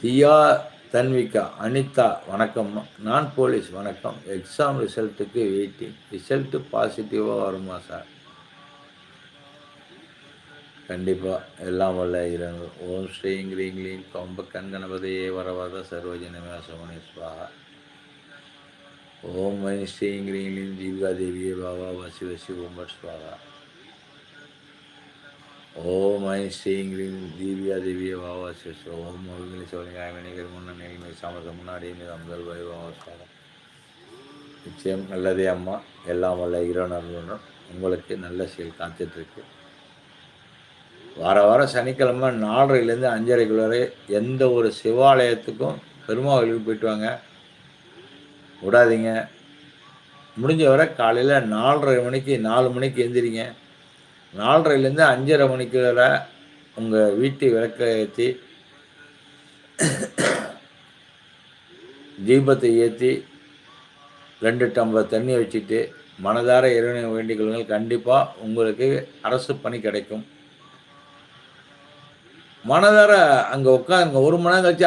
தியா, தன்விகா, அனிதா வணக்கம். நான் போலீஸ் வணக்கம். Exam ரிசல்ட்டுக்கு waiting. ரிசல்ட்டு பாசிட்டிவாக வருமா சார்? கண்டிப்பாக எல்லாம் வல்ல இறைவன். ஓம் ஸ்ரீங் கிரீங் லீங் கம்ப கண்கணபதியே வரவர சர்வஜனமே அசமனே ஸ்வாஹா. ஓம் ஐ ஸ்ரீங் கிரீங் லீங் ஜீவிகா தேவியே பாபா வசி வசி ஓம்பர் ஸ்வாஹா. ஓம் ஐ ஸ்ரீங் கிரீங் ஜீவிகா தேவியே பாபா வசி வசி ஓம் மொழிகளை சொல்லிங்க முன்ன நெல்மை சாமச முன்னாடி அம்பல் பாபா ஸ்வாஹா. நிச்சயம் நல்லதே அம்மா. எல்லாம் வல்ல இறைவன் உங்களுக்கு நல்ல செயல் காத்துட்ருக்கு. வாரம் சனிக்கிழமை 4:30லேருந்து 5:30 வரை எந்த ஒரு சிவாலயத்துக்கும் பெருமாள் கோயிலுக்கு போயிட்டு வாங்க, விடாதீங்க. முடிஞ்ச வரை காலையில் 4:30 மணிக்கு 4 மணிக்கு எழுந்திரிங்க. 4:30லேருந்து 5:30 மணிக்கு வரை உங்கள் வீட்டு விளக்கை ஏற்றி தீபத்தை ஏற்றி 2 டம்ளர் தண்ணி வச்சுட்டு மனதார இறைவனை வேண்டிக் கொள்ளுங்கள். கண்டிப்பாக உங்களுக்கு அரசு பணி கிடைக்கும். மனதார அங்கே உட்காருங்க. 1 மணி நேரம் கழிச்சு